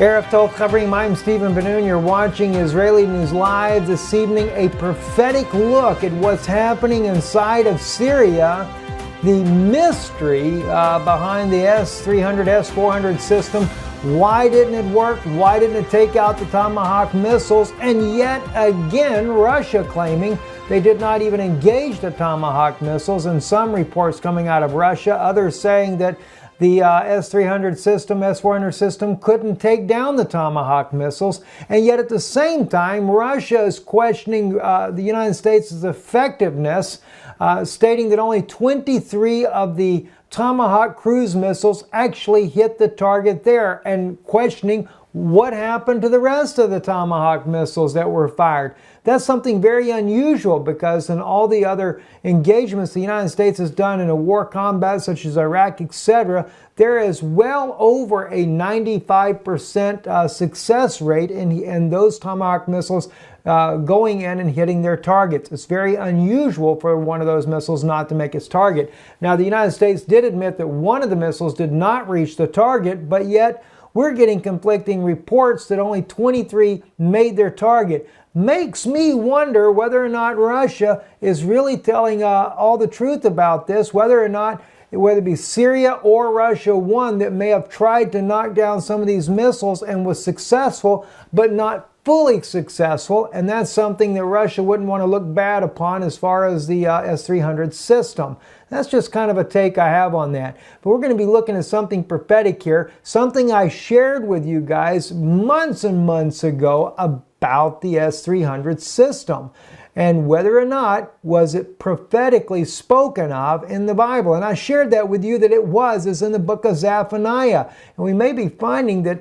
Erev Tov Chavrim, I'm Stephen Ben-Nun. You're watching Israeli News Live this evening. A prophetic look at what's happening inside of Syria, the mystery behind the S-300, S-400 system. Why didn't it work? Why didn't it take out the Tomahawk missiles? And yet again, Russia claiming they did not even engage the Tomahawk missiles. And some reports coming out of Russia, others saying that the S-300 system, S-400 system couldn't take down the Tomahawk missiles. And yet at the same time, Russia is questioning the United States' effectiveness, stating that only 23 of the Tomahawk cruise missiles actually hit the target there, and questioning what happened to the rest of the Tomahawk missiles that were fired. That's something very unusual, because in all the other engagements the United States has done in a war combat such as Iraq, etc., there is well over a 95% success rate in those Tomahawk missiles going in and hitting their targets. It's very unusual for one of those missiles not to make its target. Now, the United States did admit that one of the missiles did not reach the target, but yet we're getting conflicting reports that only 23 made their target. Makes me wonder whether or not Russia is really telling all the truth about this, whether it be Syria or Russia, one that may have tried to knock down some of these missiles and was successful, but not fully successful, and that's something that Russia wouldn't want to look bad upon as far as the S-300 system. That's just kind of a take I have on that. But we're going to be looking at something prophetic here, something I shared with you guys months and months ago about the S-300 system, and whether or not was it prophetically spoken of in the Bible. And I shared that with you that it is in the book of Zephaniah. And we may be finding that,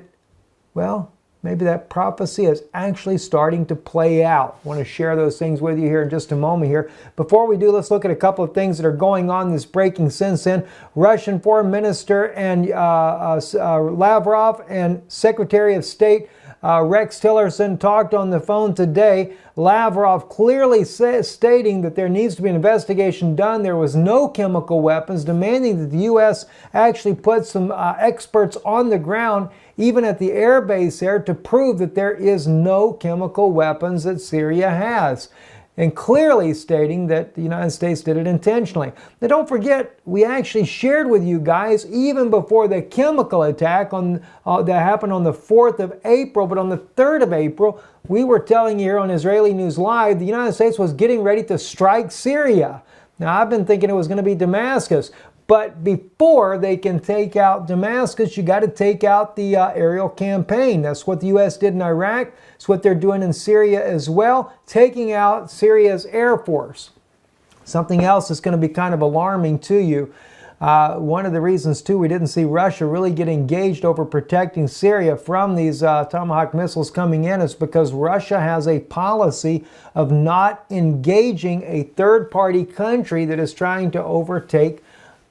well, maybe that prophecy is actually starting to play out. I want to share those things with you here in just a moment here. Before we do, let's look at a couple of things that are going on this breaking since then. Russian Foreign Minister and Lavrov and Secretary of State Rex Tillerson talked on the phone today. Lavrov clearly stating that there needs to be an investigation done. There was no chemical weapons, demanding that the U.S. actually put some experts on the ground, even at the air base there, to prove that there is no chemical weapons that Syria has. And clearly stating that the United States did it intentionally. Now, don't forget, we actually shared with you guys, even before the chemical attack that happened on the 4th of April, but on the 3rd of April, we were telling you here on Israeli News Live, the United States was getting ready to strike Syria. Now, I've been thinking it was going to be Damascus. But before they can take out Damascus, you got to take out the aerial campaign. That's what the U.S. did in Iraq. It's what they're doing in Syria as well, taking out Syria's Air Force. Something else that's going to be kind of alarming to you. One of the reasons, too, we didn't see Russia really get engaged over protecting Syria from these Tomahawk missiles coming in is because Russia has a policy of not engaging a third-party country that is trying to overtake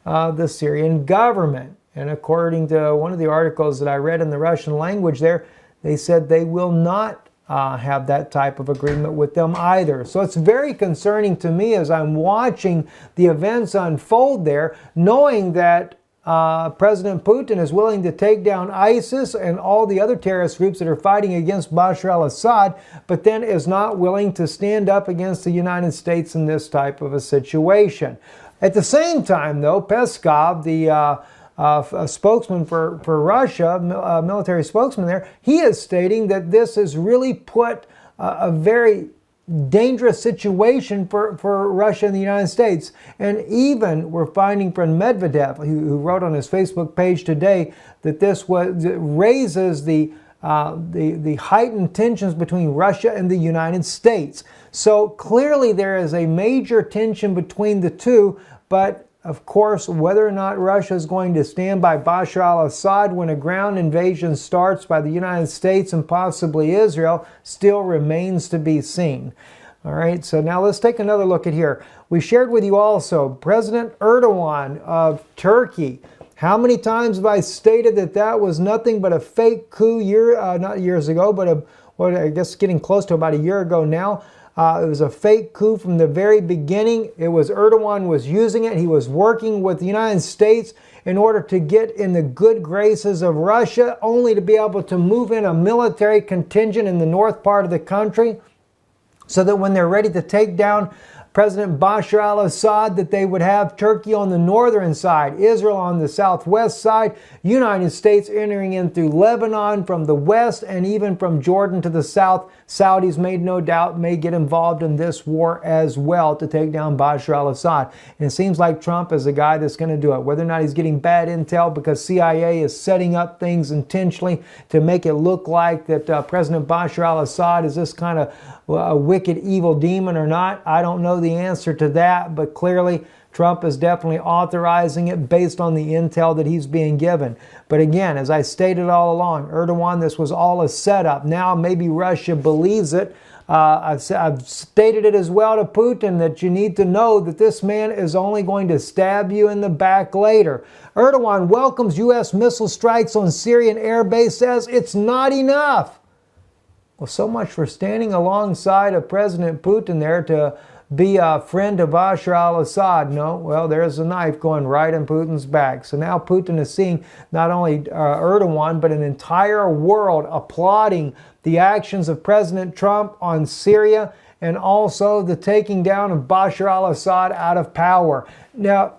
the Syrian government. And according to one of the articles that I read in the Russian language there, they said they will not have that type of agreement with them either. So it's very concerning to me as I'm watching the events unfold there, knowing that President Putin is willing to take down ISIS and all the other terrorist groups that are fighting against Bashar al-Assad, but then is not willing to stand up against the United States in this type of a situation. At the same time, though, Peskov, the spokesman for Russia, military spokesman there, he is stating that this has really put a very dangerous situation for Russia and the United States. And even we're finding from Medvedev, who wrote on his Facebook page today, that this raises the heightened tensions between Russia and the United States. So clearly there is a major tension between the two, but of course, whether or not Russia is going to stand by Bashar al-Assad when a ground invasion starts by the United States and possibly Israel still remains to be seen. All right, so now let's take another look at here. We shared with you also President Erdogan of Turkey. How many times have I stated that that was nothing but a fake coup not years ago, but I guess getting close to about a year ago now. It was a fake coup from the very beginning. It was Erdogan was using it. He was working with the United States in order to get in the good graces of Russia, only to be able to move in a military contingent in the north part of the country, so that when they're ready to take down President Bashar al-Assad, that they would have Turkey on the northern side, Israel on the southwest side, United States entering in through Lebanon from the west, and even from Jordan to the south. Saudis no doubt may get involved in this war as well to take down Bashar al-Assad. And it seems like Trump is the guy that's going to do it. Whether or not he's getting bad intel because CIA is setting up things intentionally to make it look like that President Bashar al-Assad is this kind of a wicked, evil demon or not, I don't know the answer to that, but clearly Trump is definitely authorizing it based on the intel that he's being given. But again, as I stated all along, Erdogan, this was all a setup. Now maybe Russia believes it. I've stated it as well to Putin that you need to know that this man is only going to stab you in the back later. Erdogan welcomes U.S. missile strikes on Syrian air base, says it's not enough. Well, so much for standing alongside of President Putin there to be a friend of Bashar al-Assad. No, well, there's a knife going right in Putin's back. So now Putin is seeing not only Erdogan, but an entire world applauding the actions of President Trump on Syria and also the taking down of Bashar al-Assad out of power. Now,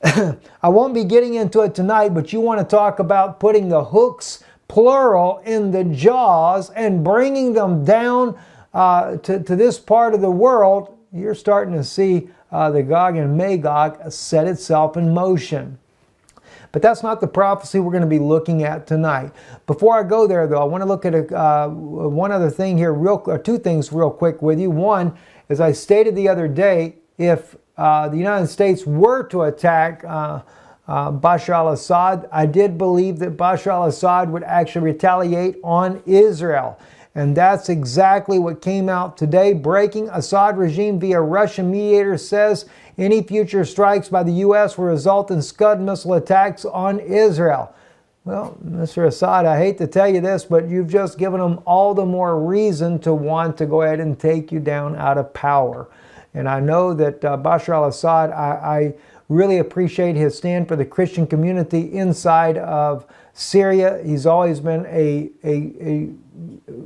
I won't be getting into it tonight, but you want to talk about putting the hooks, plural, in the jaws and bringing them down to this part of the world. You're starting to see the Gog and Magog set itself in motion. But that's not the prophecy we're going to be looking at tonight. Before I go there, though, I want to look at one other thing here, two things real quick with you. One, as I stated the other day, if the United States were to attack Bashar al-Assad, I did believe that Bashar al-Assad would actually retaliate on Israel. And that's exactly what came out today. Breaking Assad regime via Russian mediator says any future strikes by the U.S. will result in Scud missile attacks on Israel. Well, Mr. Assad, I hate to tell you this, but you've just given them all the more reason to want to go ahead and take you down out of power. And I know that Bashar al-Assad, I really appreciate his stand for the Christian community inside of Syria. He's always been a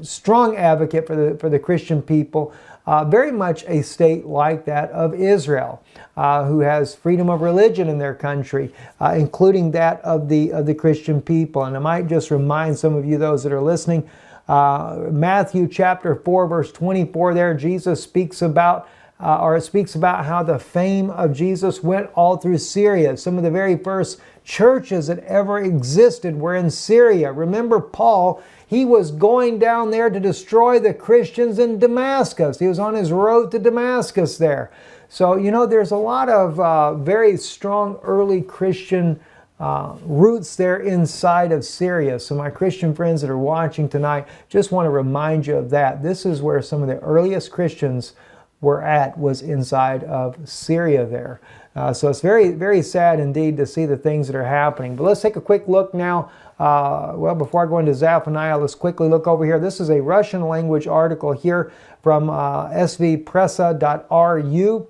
strong advocate for the Christian people, very much a state like that of Israel, who has freedom of religion in their country, including that of the Christian people. And I might just remind some of you, those that are listening, Matthew chapter 4, verse 24 there, Jesus speaks about it speaks about how the fame of Jesus went all through Syria. Some of the very first churches that ever existed were in Syria. Remember Paul, he was going down there to destroy the Christians in Damascus. He was on his road to Damascus there. So, you know, there's a lot of very strong early Christian roots there inside of Syria. So my Christian friends that are watching tonight, just want to remind you of that. This is where some of the earliest Christians was inside of Syria there. So it's very, very sad indeed to see the things that are happening. But let's take a quick look now. Well, before I go into Zephaniah, let's quickly look over here. This is a Russian language article here from svpressa.ru.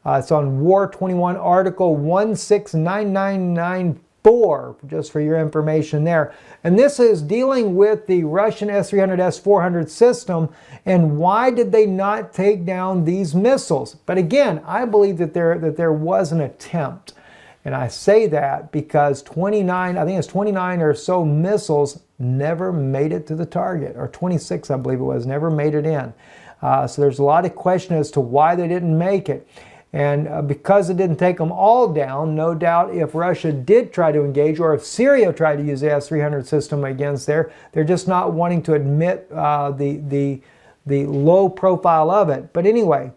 It's on War 21 article 169994, just for your information there. And this is dealing with the Russian S-300, S-400 system and why did they not take down these missiles. But again, I believe that there was an attempt. And I say that because 29 or so missiles never made it to the target, or 26, I believe it was, never made it in. So there's a lot of question as to why they didn't make it. And because it didn't take them all down, no doubt if Russia did try to engage, or if Syria tried to use the S-300 system against there, they're just not wanting to admit the low profile of it. But anyway,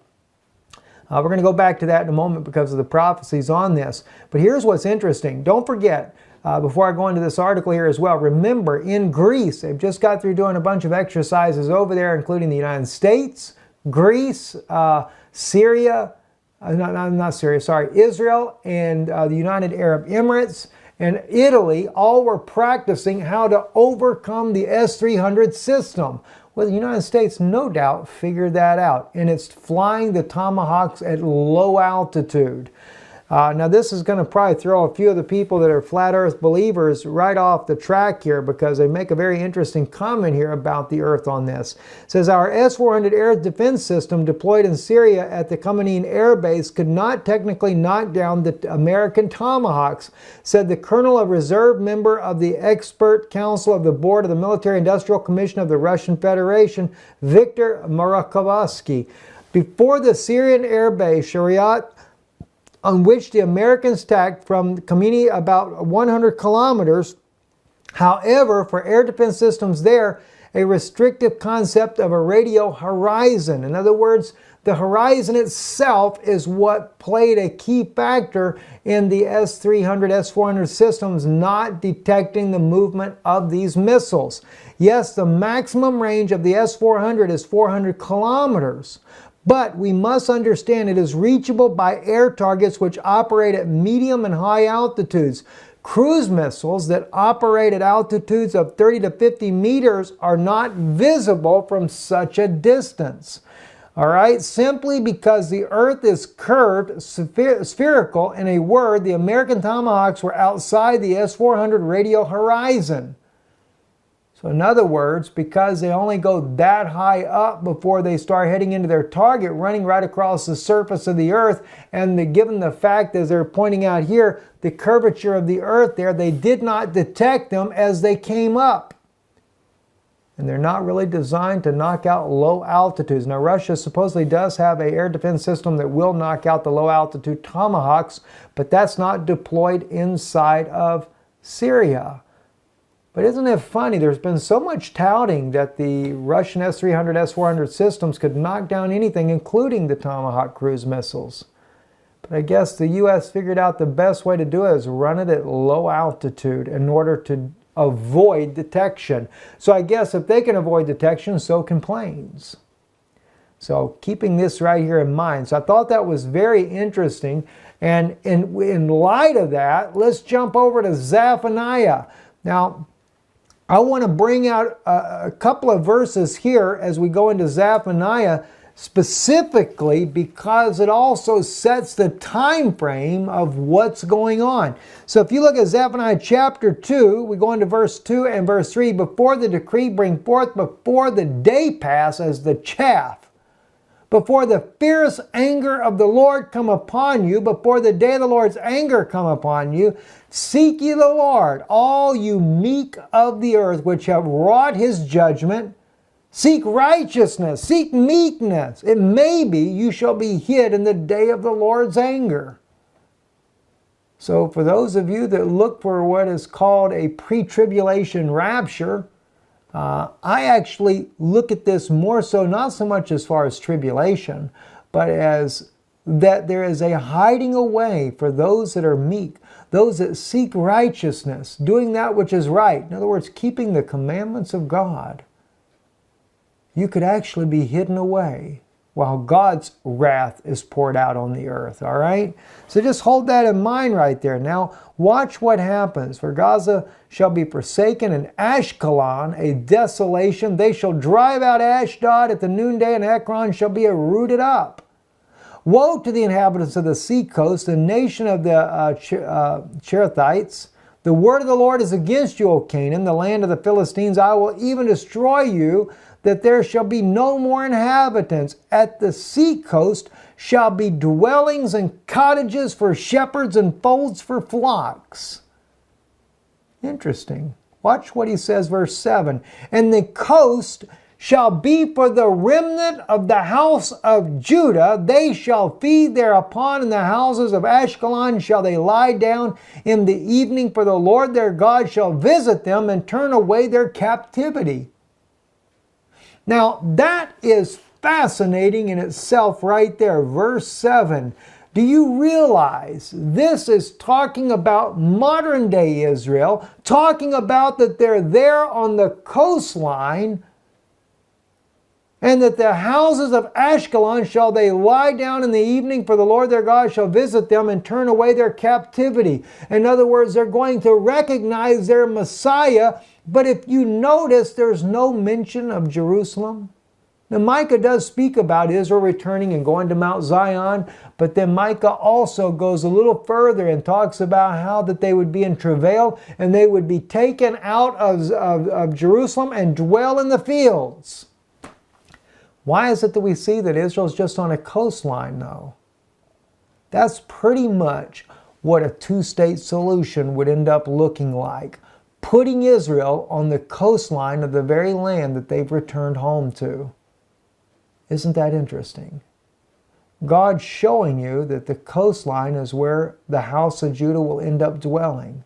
we're going to go back to that in a moment because of the prophecies on this. But here's what's interesting. Don't forget, before I go into this article here as well, remember in Greece, they've just got through doing a bunch of exercises over there, including the United States, Greece, Syria, Israel and the United Arab Emirates and Italy all were practicing how to overcome the S-300 system. Well, the United States no doubt figured that out, and it's flying the Tomahawks at low altitude. Now this is going to probably throw a few of the people that are flat earth believers right off the track here, because they make a very interesting comment here about the earth on this. It says, our S-400 air defense system deployed in Syria at the Khamenei Air Base could not technically knock down the American Tomahawks, said the colonel, a reserve member of the expert council of the board of the Military Industrial Commission of the Russian Federation, Viktor Murakovsky. Before the Syrian air base, Shariat, on which the Americans attacked from Khamenei about 100 kilometers. However, for air defense systems there, a restrictive concept of a radio horizon. In other words, the horizon itself is what played a key factor in the S-300, S-400 systems not detecting the movement of these missiles. Yes, the maximum range of the S-400 is 400 kilometers. But we must understand it is reachable by air targets which operate at medium and high altitudes. Cruise missiles that operate at altitudes of 30 to 50 meters are not visible from such a distance. All right, simply because the earth is curved, spherical. In a word, the American Tomahawks were outside the S-400 radio horizon. So in other words, because they only go that high up before they start heading into their target, running right across the surface of the earth, and given the fact, as they're pointing out here, the curvature of the earth there, they did not detect them as they came up. And they're not really designed to knock out low altitudes. Now, Russia supposedly does have an air defense system that will knock out the low altitude Tomahawks, but that's not deployed inside of Syria. But isn't it funny? There's been so much touting that the Russian S-300, S-400 systems could knock down anything, including the Tomahawk cruise missiles. But I guess the U.S. figured out the best way to do it is run it at low altitude in order to avoid detection. So I guess if they can avoid detection, so can planes. So keeping this right here in mind. So I thought that was very interesting. And in light of that, let's jump over to Zephaniah. Now, I want to bring out a couple of verses here as we go into Zephaniah, specifically because it also sets the time frame of what's going on. So if you look at Zephaniah chapter 2, we go into verse 2 and verse 3, before the decree bring forth, before the day pass as the chaff, before the fierce anger of the Lord come upon you, before the day of the Lord's anger come upon you, seek ye the Lord, all you meek of the earth, which have wrought his judgment. Seek righteousness, seek meekness. It may be you shall be hid in the day of the Lord's anger. So for those of you that look for what is called a pre-tribulation rapture, I actually look at this more so, not so much as far as tribulation, but as that there is a hiding away for those that are meek, those that seek righteousness, doing that which is right. In other words, keeping the commandments of God. You could actually be hidden away while God's wrath is poured out on the earth, all right? So just hold that in mind right there. Now, watch what happens. For Gaza shall be forsaken, and Ashkelon a desolation. They shall drive out Ashdod at the noonday, and Ekron shall be rooted up. Woe to the inhabitants of the sea coast, the nation of the Cherethites. The word of the Lord is against you, O Canaan, the land of the Philistines. I will even destroy you, that there shall be no more inhabitants. At the sea coast shall be dwellings and cottages for shepherds and folds for flocks. Interesting. Watch what he says, verse 7. And the coast shall be for the remnant of the house of Judah. They shall feed thereupon, in the houses of Ashkelon shall they lie down in the evening, for the Lord their God shall visit them and turn away their captivity. Now, that is fascinating in itself right there. Verse 7. Do you realize this is talking about modern day Israel, talking about that they're there on the coastline, and that the houses of Ashkelon shall they lie down in the evening, for the Lord their God shall visit them and turn away their captivity. In other words, they're going to recognize their Messiah. But if you notice, there's no mention of Jerusalem. Now, Micah does speak about Israel returning and going to Mount Zion, but then Micah also goes a little further and talks about how that they would be in travail and they would be taken out of Jerusalem and dwell in the fields. Why is it that we see that Israel's just on a coastline, though? That's pretty much what a two-state solution would end up looking like. Putting Israel on the coastline of the very land that they've returned home to. Isn't that interesting? God's showing you that the coastline is where the house of Judah will end up dwelling.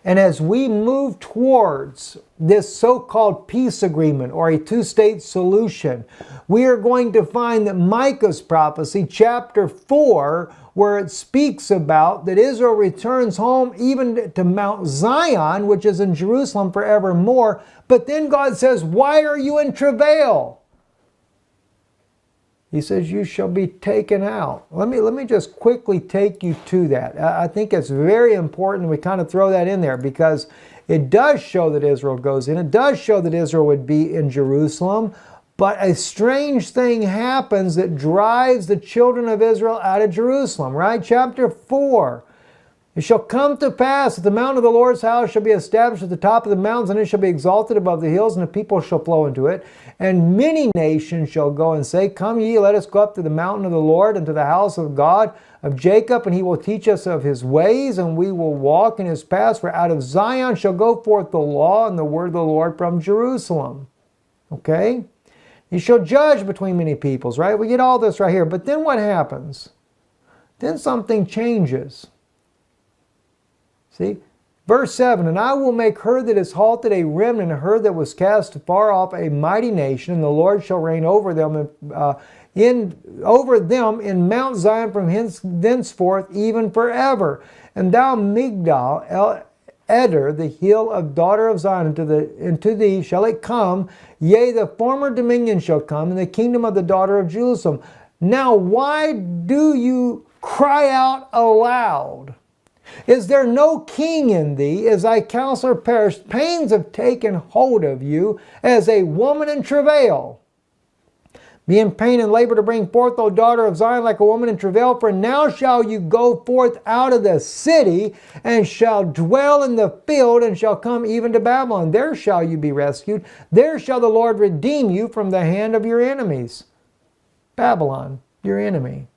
And as we move towards this so-called peace agreement or a two-state solution, we are going to find that Micah's prophecy, chapter 4, where it speaks about that Israel returns home even to Mount Zion, which is in Jerusalem forevermore. But then God says, why are you in travail? He says, you shall be taken out. Let me just quickly take you to that. I think it's very important we kind of throw that in there because it does show that Israel goes in. It does show that Israel would be in Jerusalem. But a strange thing happens that drives the children of Israel out of Jerusalem, right? Chapter 4. It shall come to pass that the mountain of the Lord's house shall be established at the top of the mountains, and it shall be exalted above the hills, and the people shall flow into it. And many nations shall go and say, come ye, let us go up to the mountain of the Lord, and to the house of God of Jacob, and he will teach us of his ways, and we will walk in his paths. For out of Zion shall go forth the law and the word of the Lord from Jerusalem. Okay? You shall judge between many peoples, right? We get all this right here. But then what happens? Then something changes. See? Verse 7, and I will make her that is halted a remnant, and her that was cast far off a mighty nation, and the Lord shall reign over them in Mount Zion from thenceforth even forever. And thou, Migdal, Eder, the hill of daughter of Zion, into thee shall it come, yea, the former dominion shall come, and the kingdom of the daughter of Jerusalem. Now why do you cry out aloud? Is there no king in thee? Is thy counselor perished? Pains have taken hold of you as a woman in travail. Be in pain and labor to bring forth, O daughter of Zion, like a woman in travail. For now shall you go forth out of the city, and shall dwell in the field, and shall come even to Babylon. There shall you be rescued. There shall the Lord redeem you from the hand of your enemies. Babylon, your enemy.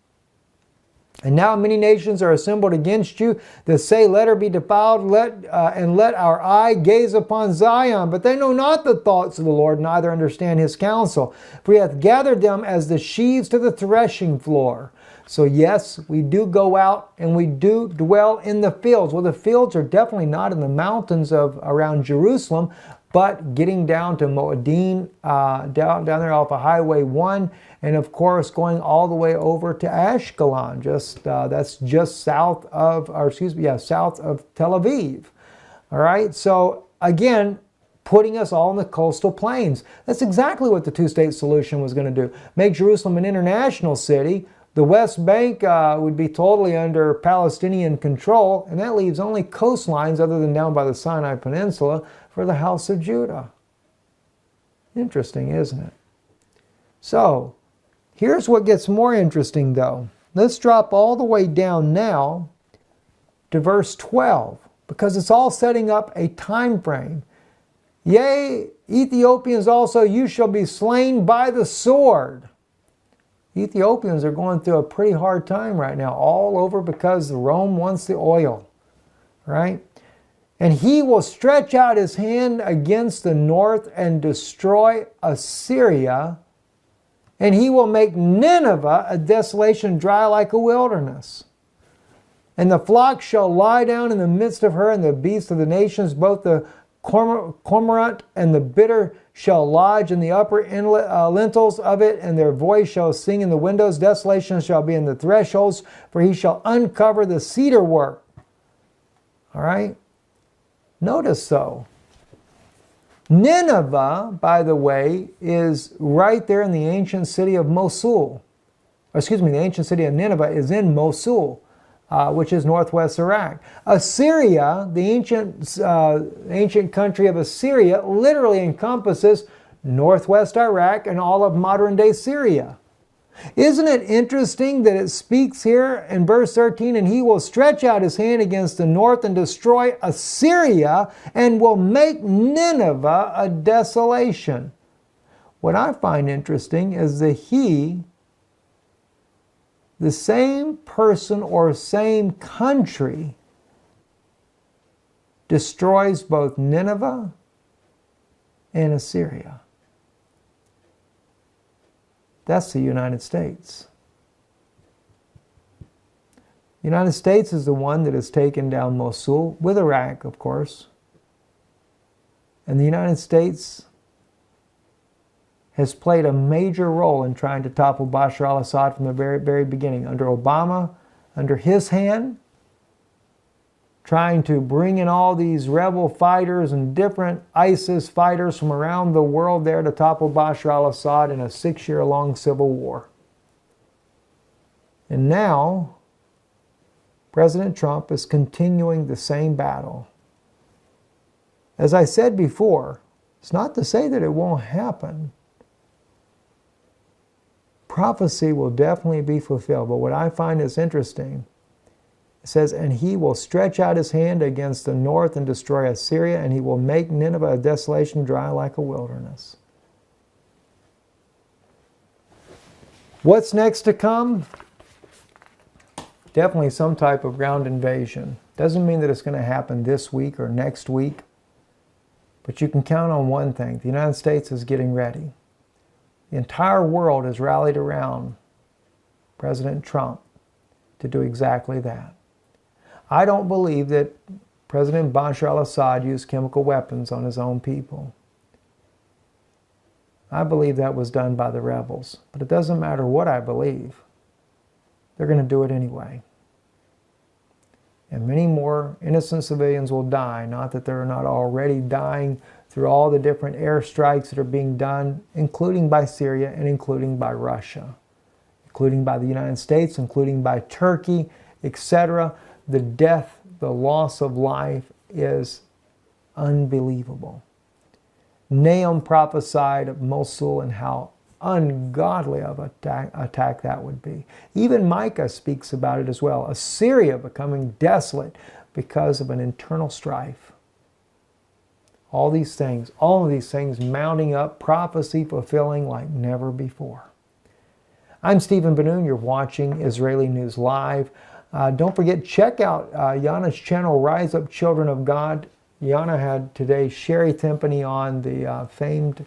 And now many nations are assembled against you that say, let her be defiled, and let our eye gaze upon Zion. But they know not the thoughts of the Lord, neither understand his counsel. For he hath gathered them as the sheaves to the threshing floor. So yes, we do go out and we do dwell in the fields. Well, the fields are definitely not in the mountains around Jerusalem, but getting down to Moadim, down there off of Highway 1, and of course going all the way over to Ashkelon. That's just south of Tel Aviv. All right, so again, putting us all in the coastal plains. That's exactly what the two-state solution was going to do. Make Jerusalem an international city. The West Bank would be totally under Palestinian control, and that leaves only coastlines other than down by the Sinai Peninsula for the house of Judah. Interesting, isn't it? So, here's what gets more interesting though. Let's drop all the way down now to verse 12, because it's all setting up a time frame. Yea, Ethiopians also, you shall be slain by the sword. Ethiopians are going through a pretty hard time right now, all over because Rome wants the oil, right? And he will stretch out his hand against the north and destroy Assyria, and he will make Nineveh a desolation dry like a wilderness. And the flock shall lie down in the midst of her, and the beasts of the nations, both the cormorant and the bitter, shall lodge in the upper lintels of it, and their voice shall sing in the windows. Desolation shall be in the thresholds, for he shall uncover the cedar work. All right? Notice though, Nineveh, by the way, is right there in the ancient city of Mosul. The ancient city of Nineveh is in Mosul, which is northwest Iraq. Assyria, the ancient country of Assyria, literally encompasses northwest Iraq, and all of modern-day Syria. Isn't it interesting that it speaks here in verse 13, and he will stretch out his hand against the north and destroy Assyria and will make Nineveh a desolation. What I find interesting is that he, the same person or same country, destroys both Nineveh and Assyria. That's the United States. The United States is the one that has taken down Mosul, with Iraq, of course. And the United States has played a major role in trying to topple Bashar al-Assad from the very, very beginning. Under Obama, under his hand, trying to bring in all these rebel fighters and different ISIS fighters from around the world there to topple Bashar al-Assad in a 6-year-long civil war. And now, President Trump is continuing the same battle. As I said before, it's not to say that it won't happen. Prophecy will definitely be fulfilled, but what I find is interesting, it says, and he will stretch out his hand against the north and destroy Assyria, and he will make Nineveh a desolation, dry like a wilderness. What's next to come? Definitely some type of ground invasion. Doesn't mean that it's going to happen this week or next week, but you can count on one thing. The United States is getting ready. The entire world has rallied around President Trump to do exactly that. I don't believe that President Bashar al-Assad used chemical weapons on his own people. I believe that was done by the rebels. But it doesn't matter what I believe. They're going to do it anyway. And many more innocent civilians will die, not that they're not already dying through all the different airstrikes that are being done, including by Syria and including by Russia, including by the United States, including by Turkey, etc. The death, the loss of life is unbelievable. Nahum prophesied of Mosul and how ungodly of an attack that would be. Even Micah speaks about it as well. Assyria becoming desolate because of an internal strife. All of these things mounting up, prophecy fulfilling like never before. I'm Stephen Ben-Nun. You're watching Israeli News Live. Don't forget, check out Yana's channel, Rise Up Children of God. Yana had today Sherry Timpany on, the famed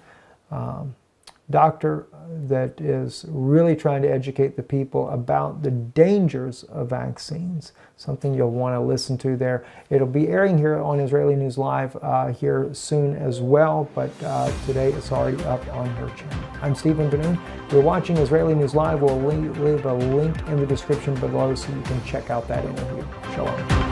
doctor that is really trying to educate the people about the dangers of vaccines. Something you'll want to listen to there. It'll be airing here on Israeli News Live here soon as well, but today it's already up on her channel. I'm Stephen Ben-Nun. You're watching Israeli News Live. We'll leave a link in the description below so you can check out that interview. Shalom.